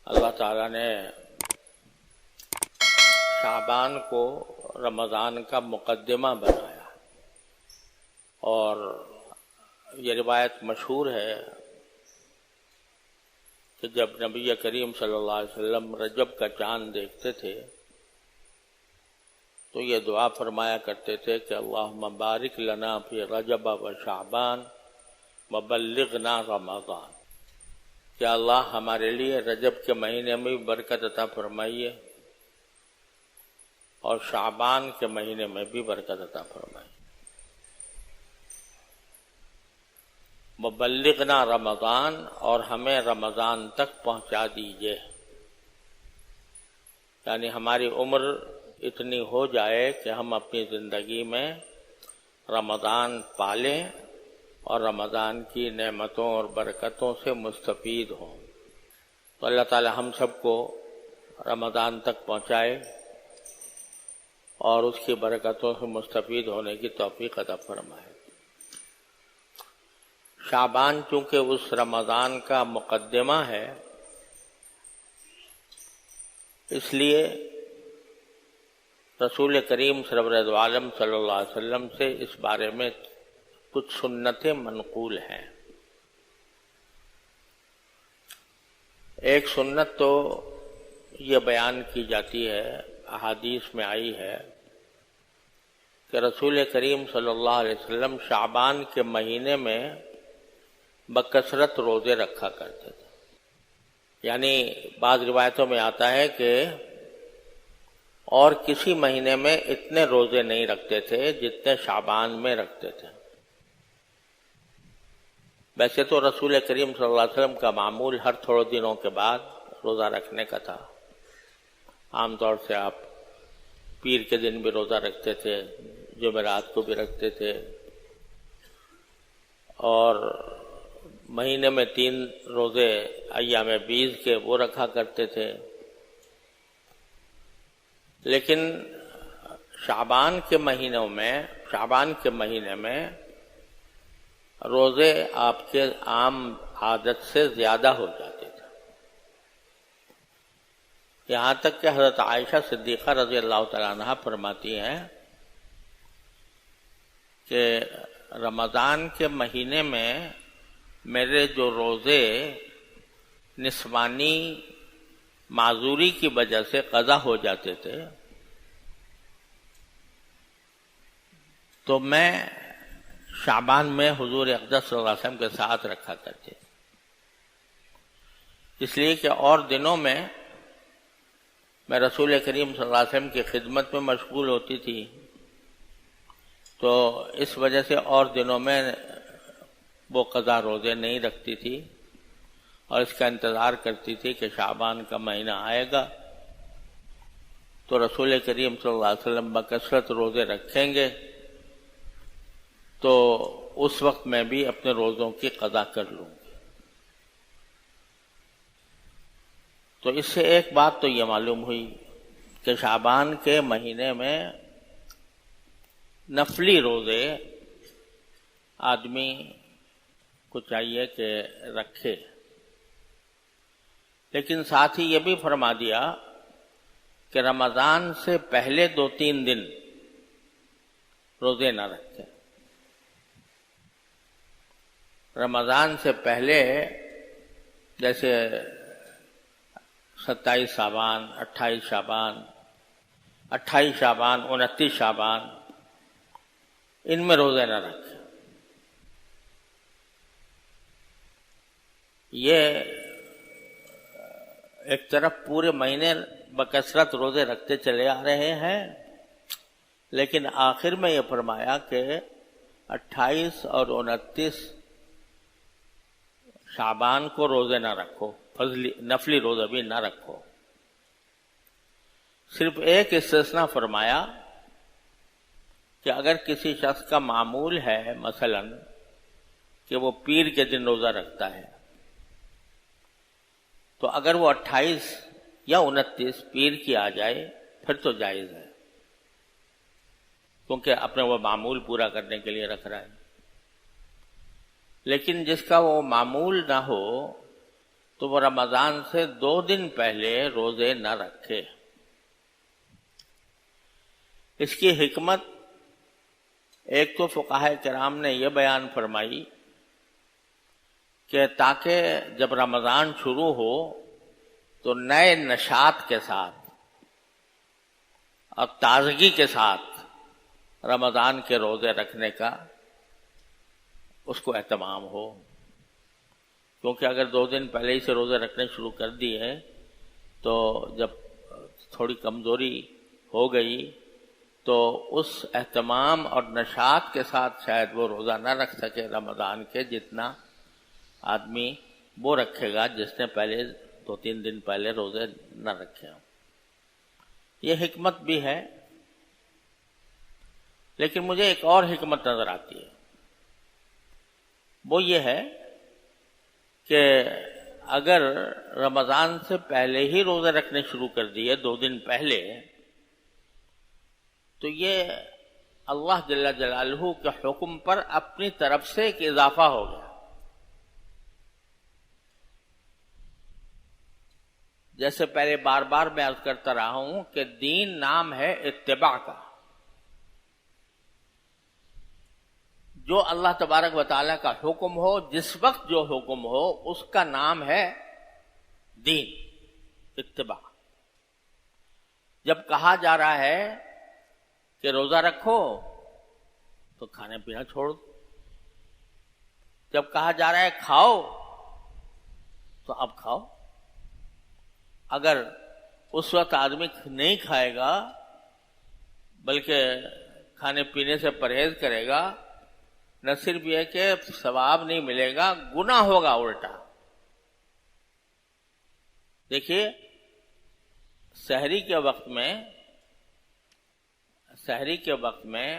اللہ تعالیٰ نے شعبان کو رمضان کا مقدمہ بنایا، اور یہ روایت مشہور ہے کہ جب نبی کریم صلی اللہ علیہ وسلم رجب کا چاند دیکھتے تھے تو یہ دعا فرمایا کرتے تھے کہ اللہم بارک لنا فی رجب و شعبان وبلغنا رمضان، کہ اللہ ہمارے لیے رجب کے مہینے میں بھی برکت عطا فرمائیے اور شعبان کے مہینے میں بھی برکت عطا فرمائیے۔ وبلغنا رمضان، اور ہمیں رمضان تک پہنچا دیجیے، یعنی ہماری عمر اتنی ہو جائے کہ ہم اپنی زندگی میں رمضان پالیں اور رمضان کی نعمتوں اور برکتوں سے مستفید ہوں۔ تو اللہ تعالی ہم سب کو رمضان تک پہنچائے اور اس کی برکتوں سے مستفید ہونے کی توفیق عطا فرمائے۔ شعبان چونکہ اس رمضان کا مقدمہ ہے، اس لیے رسول کریم سرور عالم صلی اللہ علیہ وسلم سے اس بارے میں کچھ سنتیں منقول ہیں۔ ایک سنت تو یہ بیان کی جاتی ہے، احادیث میں آئی ہے کہ رسول کریم صلی اللہ علیہ وسلم شعبان کے مہینے میں بکثرت روزے رکھا کرتے تھے۔ یعنی بعض روایتوں میں آتا ہے کہ اور کسی مہینے میں اتنے روزے نہیں رکھتے تھے جتنے شعبان میں رکھتے تھے۔ ویسے تو رسول کریم صلی اللہ علیہ وسلم کا معمول ہر تھوڑے دنوں کے بعد روزہ رکھنے کا تھا۔ عام طور سے آپ پیر کے دن بھی روزہ رکھتے تھے، جمعرات کو بھی رکھتے تھے، اور مہینے میں 3 روزے ایام بیض کے وہ رکھا کرتے تھے۔ لیکن شعبان کے مہینے میں روزے آپ کے عام عادت سے زیادہ ہو جاتے تھے، یہاں تک کہ حضرت عائشہ صدیقہ رضی اللہ تعالیٰ عنہا فرماتی ہیں کہ رمضان کے مہینے میں میرے جو روزے نسوانی معذوری کی وجہ سے قضا ہو جاتے تھے تو میں شعبان میں حضور اقدس صلی اللہ علیہ وسلم کے ساتھ رکھا کرتے تھے، اس لیے کہ اور دنوں میں میں رسول کریم صلی اللہ علیہ وسلم کی خدمت میں مشغول ہوتی تھی، تو اس وجہ سے اور دنوں میں وہ قضا روزے نہیں رکھتی تھی اور اس کا انتظار کرتی تھی کہ شعبان کا مہینہ آئے گا تو رسول کریم صلی اللہ علیہ وسلم بکثرت روزے رکھیں گے، تو اس وقت میں بھی اپنے روزوں کی قضا کر لوں گی۔ تو اس سے ایک بات تو یہ معلوم ہوئی کہ شعبان کے مہینے میں نفلی روزے آدمی کو چاہیے کہ رکھے، لیکن ساتھ ہی یہ بھی فرما دیا کہ رمضان سے پہلے 2-3 دن روزے نہ رکھے۔ رمضان سے پہلے جیسے 27 شعبان، 28 شعبان، 29 شعبان، ان میں روزے نہ رکھے۔ یہ ایک طرف پورے مہینے بکثرت روزے رکھتے چلے آ رہے ہیں، لیکن آخر میں یہ فرمایا کہ 28 اور 29 شعبان کو روزے نہ رکھو، نفلی روزے بھی نہ رکھو۔ صرف ایک استثناء فرمایا کہ اگر کسی شخص کا معمول ہے مثلا کہ وہ پیر کے دن روزہ رکھتا ہے، تو اگر وہ 28 یا 29 پیر کی آ جائے پھر تو جائز ہے، کیونکہ اپنے وہ معمول پورا کرنے کے لیے رکھ رہا ہے۔ لیکن جس کا وہ معمول نہ ہو تو وہ رمضان سے 2 دن پہلے روزے نہ رکھے۔ اس کی حکمت ایک تو فقہاء کرام نے یہ بیان فرمائی کہ تاکہ جب رمضان شروع ہو تو نئے نشاط کے ساتھ اور تازگی کے ساتھ رمضان کے روزے رکھنے کا اس کو اہتمام ہو، کیونکہ اگر 2 دن پہلے ہی سے روزے رکھنے شروع کر دیے تو جب تھوڑی کمزوری ہو گئی تو اس اہتمام اور نشاط کے ساتھ شاید وہ روزہ نہ رکھ سکے رمضان کے، جتنا آدمی وہ رکھے گا جس نے پہلے 2-3 دن پہلے روزے نہ رکھے ہوں۔ یہ حکمت بھی ہے، لیکن مجھے ایک اور حکمت نظر آتی ہے، وہ یہ ہے کہ اگر رمضان سے پہلے ہی روزے رکھنے شروع کر دیے 2 دن پہلے، تو یہ اللہ جل جلالہ کے حکم پر اپنی طرف سے ایک اضافہ ہو گیا۔ جیسے پہلے بار بار میں عرض کرتا رہا ہوں کہ دین نام ہے اتباع کا، جو اللہ تبارک و تعالیٰ کا حکم ہو، جس وقت جو حکم ہو، اس کا نام ہے دین، اتباع۔ جب کہا جا رہا ہے کہ روزہ رکھو تو کھانے پینا چھوڑ دو، جب کہا جا رہا ہے کھاؤ تو اب کھاؤ۔ اگر اس وقت آدمی نہیں کھائے گا بلکہ کھانے پینے سے پرہیز کرے گا، نہ صرف یہ کہ ثواب نہیں ملے گا، گناہ ہوگا الٹا۔ دیکھیے سحری کے وقت میں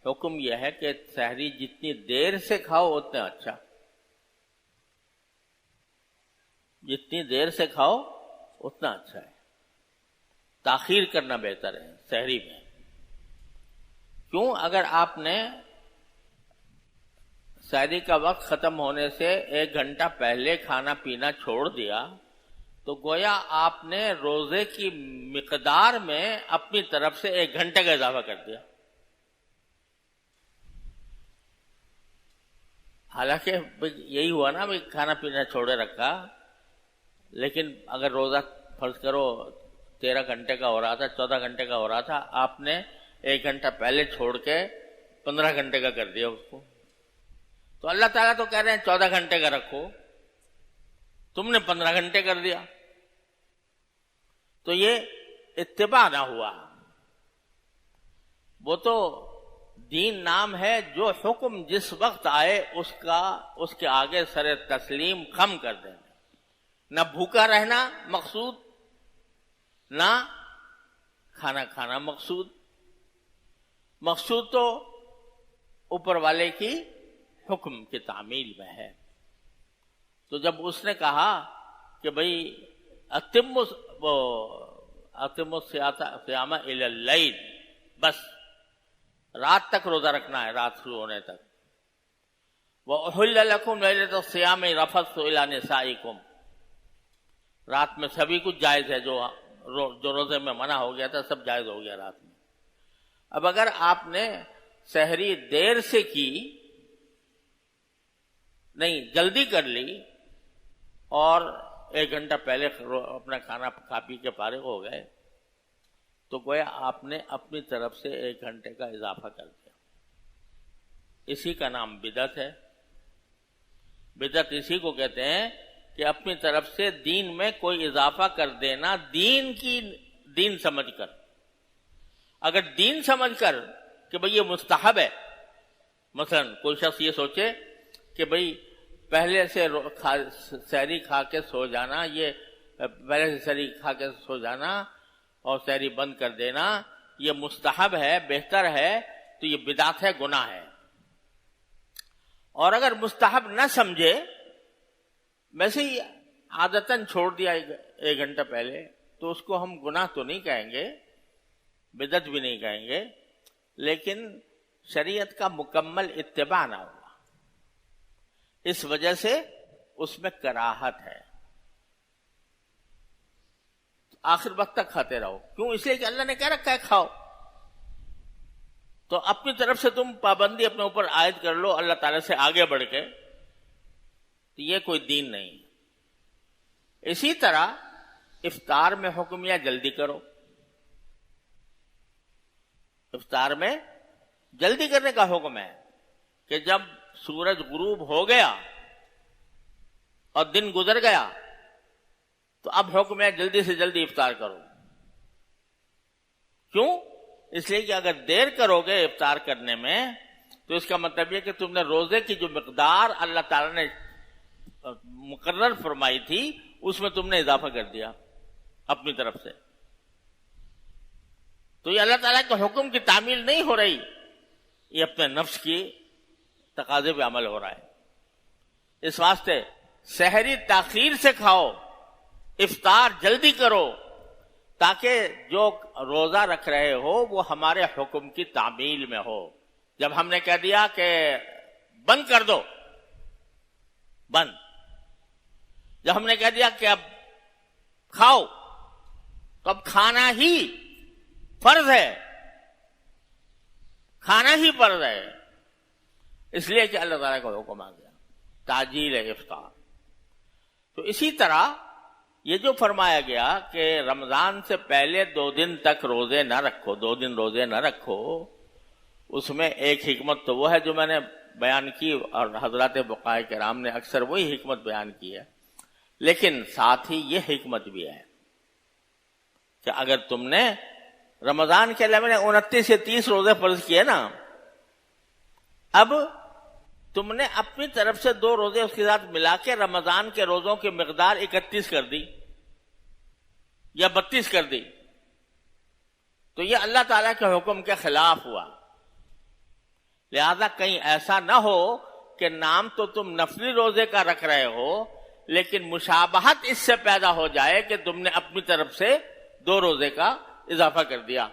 حکم یہ ہے کہ سحری جتنی دیر سے کھاؤ اتنا اچھا، جتنی دیر سے کھاؤ اتنا اچھا ہے، تاخیر کرنا بہتر ہے سحری میں۔ کیوں؟ اگر آپ نے سحری کا وقت ختم ہونے سے 1 گھنٹہ پہلے کھانا پینا چھوڑ دیا تو گویا آپ نے روزے کی مقدار میں اپنی طرف سے 1 گھنٹے کا اضافہ کر دیا۔ حالانکہ یہی ہوا نا، کھانا پینا چھوڑے رکھا، لیکن اگر روزہ فرض کرو 13 گھنٹے کا ہو رہا تھا، 14 گھنٹے کا ہو رہا تھا، آپ نے 1 گھنٹہ پہلے چھوڑ کے 15 گھنٹے کا کر دیا اس کو، تو اللہ تعالیٰ تو کہہ رہے ہیں 14 گھنٹے کا رکھو، تم نے 15 گھنٹے کر دیا، تو یہ اتباع نہ ہوا۔ وہ تو دین نام ہے، جو حکم جس وقت آئے اس کے آگے سر تسلیم خم کر دینا، نہ بھوکا رہنا مقصود، نہ کھانا کھانا مقصود تو اوپر والے کی حکم کی تعمیل میں ہے۔ تو جب اس نے کہا کہ بھئی اتم الصیام الی اللیل، بس رات تک روزہ رکھنا ہے، رات شروع ہونے تک۔ وَأُحِلَّ لَكُمْ لَيْلَةَ الصِّيَامِ الرَّفَثُ إِلَىٰ نِسَائِكُمْ، رات میں سبھی کچھ جائز ہے، جو روزے میں منع ہو گیا تھا سب جائز ہو گیا رات میں۔ اب اگر آپ نے سحری دیر سے کی، نہیں جلدی کر لی اور 1 گھنٹہ پہلے اپنا کھانا کھا پی کے فارغ ہو گئے، تو گویا آپ نے اپنی طرف سے 1 گھنٹے کا اضافہ کر دیا۔ اسی کا نام بدعت ہے۔ بدعت اسی کو کہتے ہیں کہ اپنی طرف سے دین میں کوئی اضافہ کر دینا، دین سمجھ کر۔ اگر دین سمجھ کر کہ بھئی یہ مستحب ہے، مثلا کوئی شخص یہ سوچے کہ بھئی پہلے سے سحری کھا کے سو جانا، پہلے سے سحری کھا کے سو جانا اور سحری بند کر دینا یہ مستحب ہے، بہتر ہے، تو یہ بدعت ہے، گناہ ہے۔ اور اگر مستحب نہ سمجھے، ویسے ہی عادتاً چھوڑ دیا 1 گھنٹہ پہلے، تو اس کو ہم گناہ تو نہیں کہیں گے، بدعت بھی نہیں کہیں گے، لیکن شریعت کا مکمل اتباع نہ ہوا، اس وجہ سے اس میں کراہت ہے۔ آخر وقت تک کھاتے رہو. کیوں؟ اس لیے کہ اللہ نے کہہ رکھا ہے کھاؤ. تو اپنی طرف سے تم پابندی اپنے اوپر عائد کر لو اللہ تعالیٰ سے آگے بڑھ کے، تو یہ کوئی دین نہیں. اسی طرح افطار میں حکم یا جلدی کرو. افطار میں جلدی کرنے کا حکم ہے کہ جب سورج غروب ہو گیا اور دن گزر گیا تو اب حکم ہے جلدی سے جلدی افطار کرو. کیوں؟ اس لیے کہ اگر دیر کرو گے افطار کرنے میں تو اس کا مطلب یہ کہ تم نے روزے کی جو مقدار اللہ تعالیٰ نے مقرر فرمائی تھی اس میں تم نے اضافہ کر دیا اپنی طرف سے. تو یہ اللہ تعالیٰ کے حکم کی تعمیل نہیں ہو رہی، یہ اپنے نفس کی تقاضے پہ عمل ہو رہا ہے. اس واسطے سحری تاخیر سے کھاؤ، افطار جلدی کرو، تاکہ جو روزہ رکھ رہے ہو وہ ہمارے حکم کی تعمیل میں ہو. جب ہم نے کہہ دیا کہ بند کر دو، بند. جب ہم نے کہہ دیا کہ اب کھاؤ، تو اب کھانا ہی فرض ہے، کھانا ہی فرض ہے. اس لیے کہ اللہ تعالیٰ کا حکم آ گیا تاجیل افطار. تو اسی طرح یہ جو فرمایا گیا کہ رمضان سے پہلے 2 دن تک روزے نہ رکھو، 2 دن روزے نہ رکھو، اس میں ایک حکمت تو وہ ہے جو میں نے بیان کی اور حضرات فقہاء کرام نے اکثر وہی حکمت بیان کی ہے. لیکن ساتھ ہی یہ حکمت بھی ہے کہ اگر تم نے رمضان کے علاوہ 29 سے 30 روزے فرض کیے نا، اب تم نے اپنی طرف سے 2 روزے اس کے ساتھ ملا کے رمضان کے روزوں کی مقدار 31 کر دی یا 32 کر دی، تو یہ اللہ تعالیٰ کے حکم کے خلاف ہوا. لہذا کہیں ایسا نہ ہو کہ نام تو تم نفلی روزے کا رکھ رہے ہو لیکن مشابہت اس سے پیدا ہو جائے کہ تم نے اپنی طرف سے 2 روزے کا اضافہ کر دیا.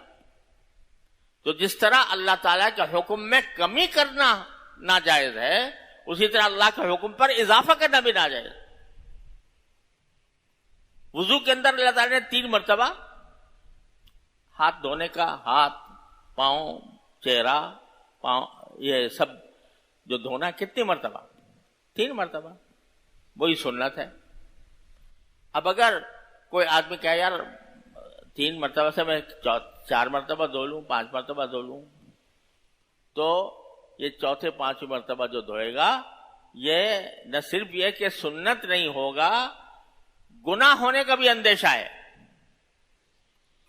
تو جس طرح اللہ تعالیٰ کے حکم میں کمی کرنا ناجائز ہے، اسی طرح اللہ کے حکم پر اضافہ کرنا بھی ناجائز. وضو کے اندر اللہ تعالیٰ نے 3 مرتبہ ہاتھ دھونے کا، ہاتھ، پاؤں، چہرہ، پاؤں، یہ سب جو دھونا، کتنی مرتبہ؟ 3 مرتبہ. وہی سنت ہے. اب اگر کوئی آدمی کہے یار 3 مرتبہ سے میں 4 مرتبہ دھو لوں، 5 مرتبہ دھو لوں، تو یہ چوتھے 5ویں مرتبہ جو دھوئے گا یہ نہ صرف یہ کہ سنت نہیں ہوگا، گناہ ہونے کا بھی اندیشہ ہے.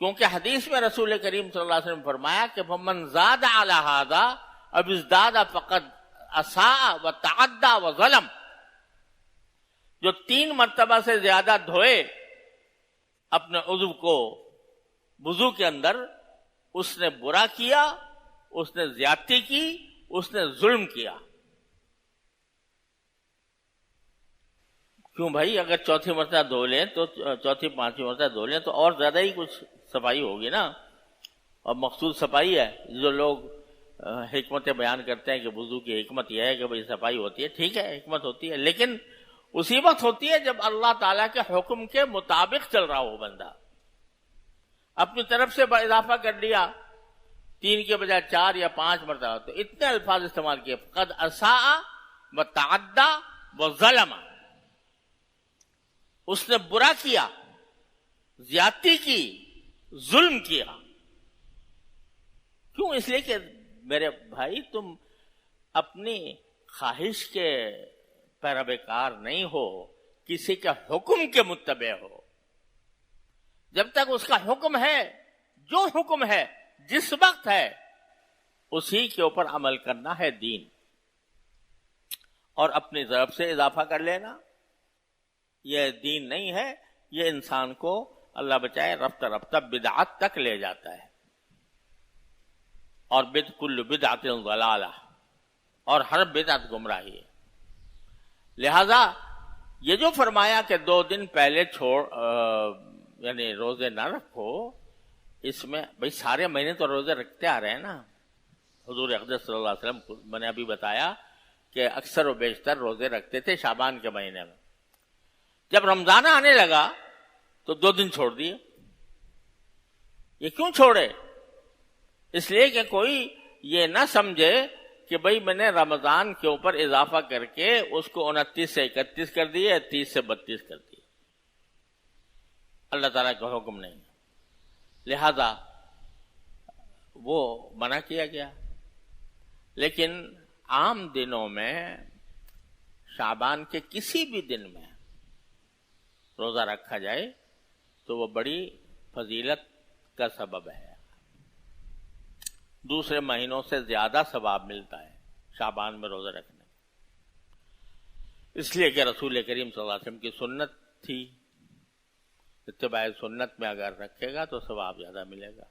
کیونکہ حدیث میں رسول کریم صلی اللہ علیہ وسلم نے فرمایا کہ فَمَنْ زَادَ عَلَى هَذَا اب ازداد فقد اساء وتعدى وظلم. جو 3 مرتبہ سے زیادہ دھوئے اپنے عضو کو وضو کے اندر، اس نے برا کیا، اس نے زیادتی کی، اس نے ظلم کیا. کیوں بھائی؟ اگر چوتھی مرتبہ دھو لیں تو چوتھی 5ویں مرتبہ دھو لیں تو اور زیادہ ہی کچھ صفائی ہوگی نا. اور مخصوص صفائی ہے. جو لوگ حکمتیں بیان کرتے ہیں کہ وضو کی حکمت یہ ہے کہ بھائی صفائی ہوتی ہے، ٹھیک ہے حکمت ہوتی ہے، لیکن اسی وقت ہوتی ہے جب اللہ تعالیٰ کے حکم کے مطابق چل رہا ہو بندہ. اپنی طرف سے اضافہ کر لیا، 3 کے بجائے 4 یا 5 مرتبہ، تو اتنے الفاظ استعمال کیے، قد اساء وتعدى وظلم. اس نے برا کیا، زیادتی کی، ظلم کیا. کیوں؟ اس لیے کہ میرے بھائی تم اپنی خواہش کے پیروکار نہیں ہو، کسی کے حکم کے متبع ہو. جب تک اس کا حکم ہے، جو حکم ہے جس وقت ہے، اسی کے اوپر عمل کرنا ہے دین. اور اپنی طرف سے اضافہ کر لینا یہ دین نہیں ہے. یہ انسان کو اللہ بچائے رفتہ رفتہ بدعت تک لے جاتا ہے. اور کل بدعت ضلالہ، اور ہر بدعت گمراہی ہے. لہذا یہ جو فرمایا کہ 2 دن پہلے یعنی روزے نہ رکھو، اس میں بھئی سارے مہینے تو روزے رکھتے آ رہے ہیں نا. حضور اقدس صلی اللہ علیہ وسلم میں نے ابھی بتایا کہ اکثر و بیشتر روزے رکھتے تھے شعبان کے مہینے میں. جب رمضان آنے لگا تو 2 دن چھوڑ دیے. یہ کیوں چھوڑے؟ اس لیے کہ کوئی یہ نہ سمجھے کہ بھئی میں نے رمضان کے اوپر اضافہ کر کے اس کو 29 سے 31 کر دیا، 30 سے 32 کر دیا۔ اللہ تعالیٰ کا حکم نہیں، لہذا وہ منع کیا گیا۔ لیکن عام دنوں میں شعبان کے کسی بھی دن میں روزہ رکھا جائے تو وہ بڑی فضیلت کا سبب ہے، دوسرے مہینوں سے زیادہ ثواب ملتا ہے شعبان میں روزہ رکھنے، اس لیے کہ رسول کریم صلی اللہ علیہ وسلم کی سنت تھی، اتباع سنت میں اگر رکھے گا تو ثواب زیادہ ملے گا۔